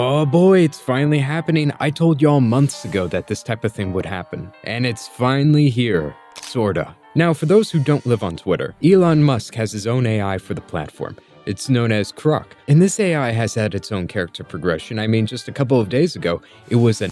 Oh boy, it's finally happening. I told y'all months ago that this type of thing would happen. And it's finally here. Sorta. Now, for those who don't live on Twitter, Elon Musk has his own AI for the platform. It's known as Grok, and this AI has had its own character progression. I mean, just a couple of days ago, it was an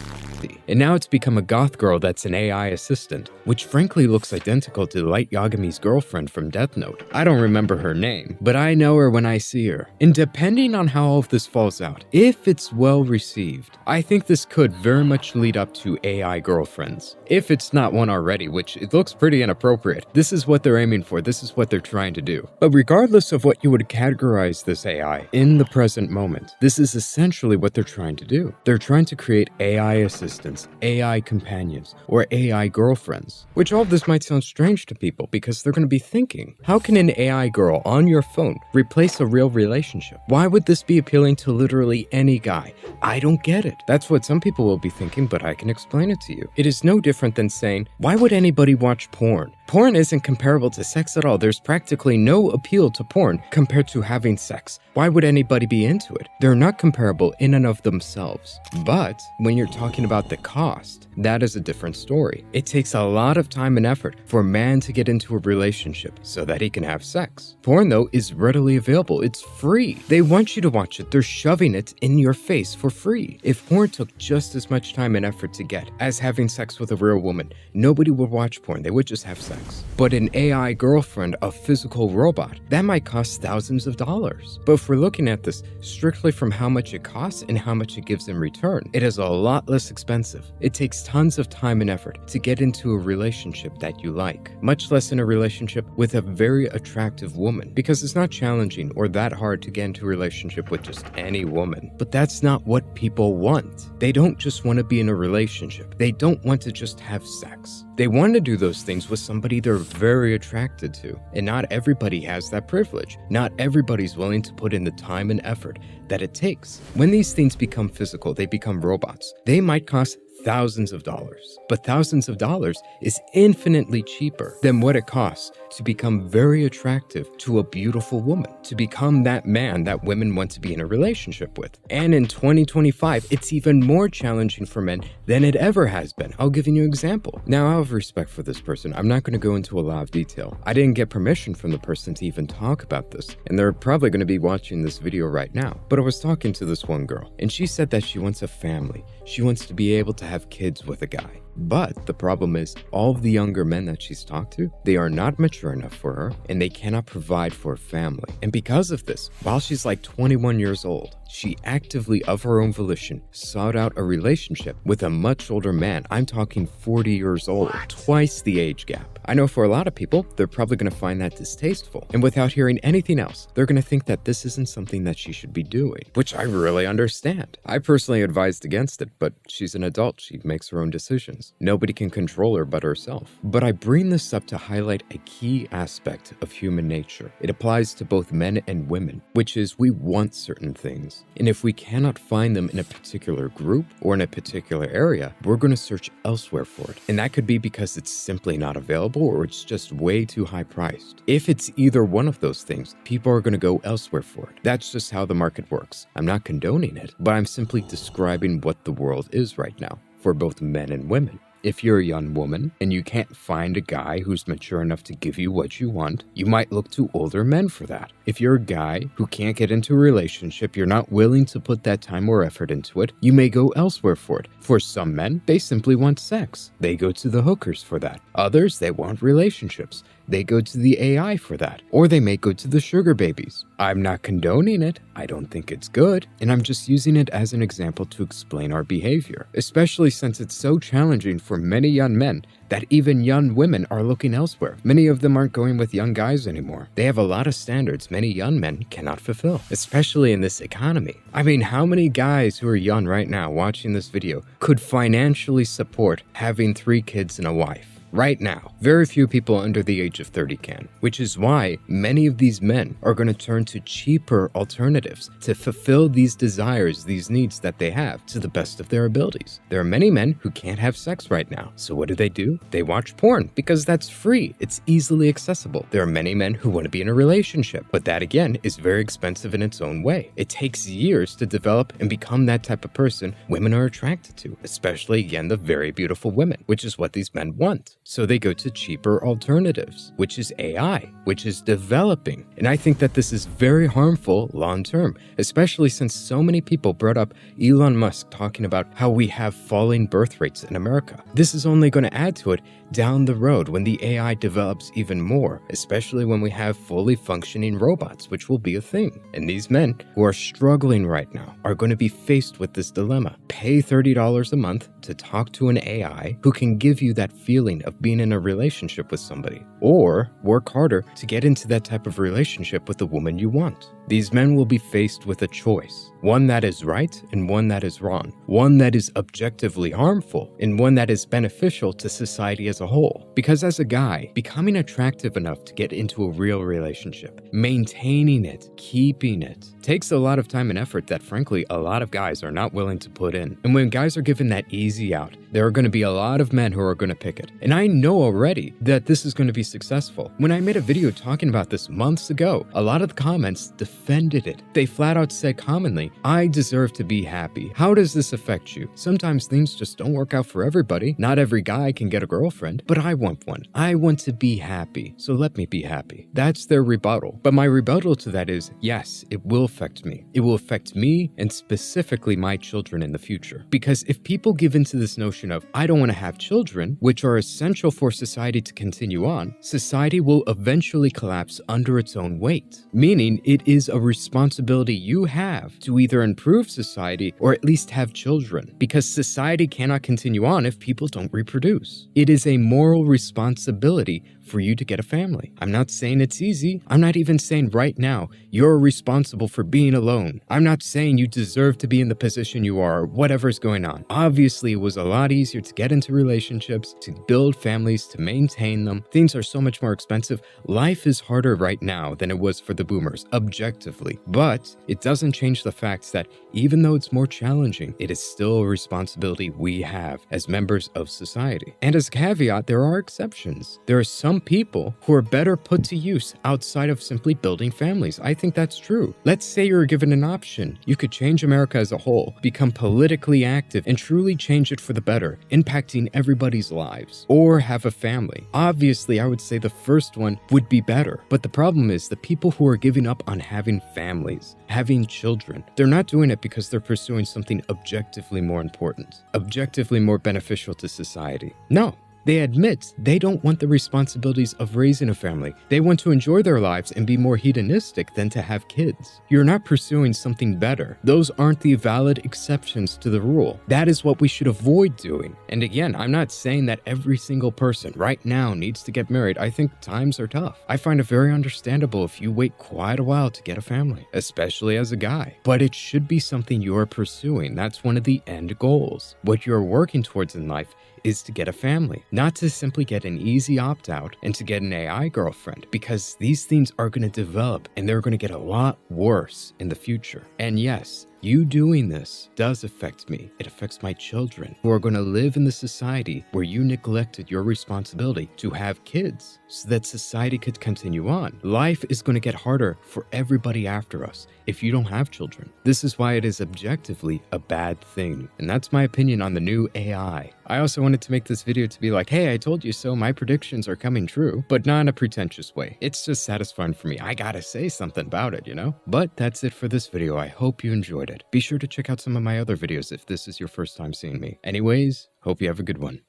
and now it's become a goth girl that's an AI assistant, which frankly looks identical to Light Yagami's girlfriend from Death Note. I don't remember her name, but I know her when I see her. And depending on how all of this falls out, if it's well received, I think this could very much lead up to AI girlfriends. If it's not one already, which it looks pretty inappropriate, this is what they're aiming for, this is what they're trying to do. But regardless of what you would categorize this AI in the present moment, this is essentially what they're trying to do. They're trying to create AI assistants, AI companions, or AI girlfriends. Which all of this might sound strange to people because they're going to be thinking, how can an AI girl on your phone replace a real relationship? Why would this be appealing to literally any guy? I don't get it. That's what some people will be thinking, but I can explain it to you. It is no different than saying, why would anybody watch porn? Porn isn't comparable to sex at all. There's practically no appeal to porn compared to having sex. Why would anybody be into it? They're not comparable in and of themselves. But when you're talking about the cost, that is a different story. It takes a lot of time and effort for a man to get into a relationship so that he can have sex. Porn, though, is readily available. It's free. They want you to watch it. They're shoving it in your face for free. If porn took just as much time and effort to get as having sex with a real woman, nobody would watch porn. They would just have sex. But an AI girlfriend, a physical robot, that might cost thousands of dollars. But if we're looking at this strictly from how much it costs and how much it gives in return, it is a lot less expensive. It takes tons of time and effort to get into a relationship that you like, much less in a relationship with a very attractive woman, because it's not challenging or that hard to get into a relationship with just any woman. But that's not what people want. They don't just want to be in a relationship. They don't want to just have sex. They want to do those things with somebody they're very attracted to. And not everybody has that privilege. Not everybody's willing to put in the time and effort that it takes. When these things become physical, they become robots. They might cost thousands of dollars. But thousands of dollars is infinitely cheaper than what it costs to become very attractive to a beautiful woman, to become that man that women want to be in a relationship with. And in 2025, it's even more challenging for men than it ever has been. I'll give you an example. Now, I have respect for this person. I'm not going to go into a lot of detail. I didn't get permission from the person to even talk about this, and they're probably going to be watching this video right now. But I was talking to this one girl, and she said that she wants a family. She wants to be able to have kids with a guy. But the problem is, all of the younger men that she's talked to, they are not mature enough for her, and they cannot provide for a family. And because of this, while she's like 21 years old, she actively, of her own volition, sought out a relationship with a much older man. I'm talking 40 years old, twice the age gap. I know for a lot of people, they're probably going to find that distasteful. And without hearing anything else, they're going to think that this isn't something that she should be doing, which I really understand. I personally advised against it, but she's an adult. She makes her own decisions. Nobody can control her but herself. But I bring this up to highlight a key aspect of human nature. It applies to both men and women, which is we want certain things. And if we cannot find them in a particular group or in a particular area, we're going to search elsewhere for it. And that could be because it's simply not available or it's just way too high priced. If it's either one of those things, people are going to go elsewhere for it. That's just how the market works. I'm not condoning it, but I'm simply describing what the world is right now for both men and women. If you're a young woman and you can't find a guy who's mature enough to give you what you want, you might look to older men for that. If you're a guy who can't get into a relationship, you're not willing to put that time or effort into it, you may go elsewhere for it. For some men, they simply want sex. They go to the hookers for that. Others, they want relationships. They go to the AI for that. Or they may go to the sugar babies. I'm not condoning it. I don't think it's good. And I'm just using it as an example to explain our behavior, especially since it's so challenging for many young men that even young women are looking elsewhere. Many of them aren't going with young guys anymore. They have a lot of standards many young men cannot fulfill, especially in this economy. I mean, how many guys who are young right now watching this video could financially support having 3 kids and a wife? Right now, very few people under the age of 30 can, which is why many of these men are going to turn to cheaper alternatives to fulfill these desires, these needs that they have to the best of their abilities. There are many men who can't have sex right now, so what do? They watch porn because that's free. It's easily accessible. There are many men who want to be in a relationship, but that again is very expensive in its own way. It takes years to develop and become that type of person women are attracted to, especially again the very beautiful women, which is what these men want. So they go to cheaper alternatives, which is AI, which is developing. And I think that this is very harmful long term, especially since so many people brought up Elon Musk talking about how we have falling birth rates in America. This is only going to add to it down the road when the AI develops even more, especially when we have fully functioning robots, which will be a thing. And these men who are struggling right now are going to be faced with this dilemma. Pay $30 a month to talk to an AI who can give you that feeling of being in a relationship with somebody, or work harder to get into that type of relationship with the woman you want. These men will be faced with a choice, one that is right and one that is wrong, one that is objectively harmful and one that is beneficial to society as a whole. Because as a guy, becoming attractive enough to get into a real relationship, maintaining it, keeping it, takes a lot of time and effort that frankly a lot of guys are not willing to put in. And when guys are given that easy out, there are going to be a lot of men who are going to pick it. And I know already that this is going to be successful. When I made a video talking about this months ago, a lot of the comments defended it. They flat out said commonly, I deserve to be happy. How does this affect you? Sometimes things just don't work out for everybody. Not every guy can get a girlfriend, but I want one. I want to be happy, so let me be happy. That's their rebuttal. But my rebuttal to that is, yes, it will affect me. It will affect me and specifically my children in the future. Because if people give into this notion of, I don't want to have children, which are essential for society to continue on, society will eventually collapse under its own weight. Meaning it is a responsibility you have to either improve society or at least have children, because society cannot continue on if people don't reproduce. It is a moral responsibility for you to get a family. I'm not saying it's easy. I'm not even saying right now you're responsible for being alone. I'm not saying you deserve to be in the position you are or whatever's going on. Obviously, it was a lot easier to get into relationships, to build families, to maintain them. Things are so much more expensive. Life is harder right now than it was for the boomers, objectively. But it doesn't change the fact that even though it's more challenging, it is still a responsibility we have as members of society. And as a caveat, there are exceptions. There are some people who are better put to use outside of simply building families. I think that's true. Let's say you're given an option. You could change America as a whole, become politically active, and truly change it for the better, impacting everybody's lives, or have a family. Obviously, I would say the first one would be better. But the problem is the people who are giving up on having families, having children, they're not doing it because they're pursuing something objectively more important, objectively more beneficial to society. No. They admit they don't want the responsibilities of raising a family. They want to enjoy their lives and be more hedonistic than to have kids. You're not pursuing something better. Those aren't the valid exceptions to the rule. That is what we should avoid doing. And again, I'm not saying that every single person right now needs to get married. I think times are tough. I find it very understandable if you wait quite a while to get a family, especially as a guy. But it should be something you're pursuing. That's one of the end goals. What you're working towards in life is to get a family, not to simply get an easy opt-out and to get an AI girlfriend, because these things are going to develop and they're going to get a lot worse in the future. And yes, you doing this does affect me. It affects my children who are going to live in the society where you neglected your responsibility to have kids so that society could continue on. Life is going to get harder for everybody after us if you don't have children. This is why it is objectively a bad thing. And that's my opinion on the new AI. I also wanted to make this video to be like, hey, I told you so, my predictions are coming true, but not in a pretentious way. It's just satisfying for me. I gotta say something about it, you know? But that's it for this video. I hope you enjoyed it. Be sure to check out some of my other videos if this is your first time seeing me. Anyways, hope you have a good one.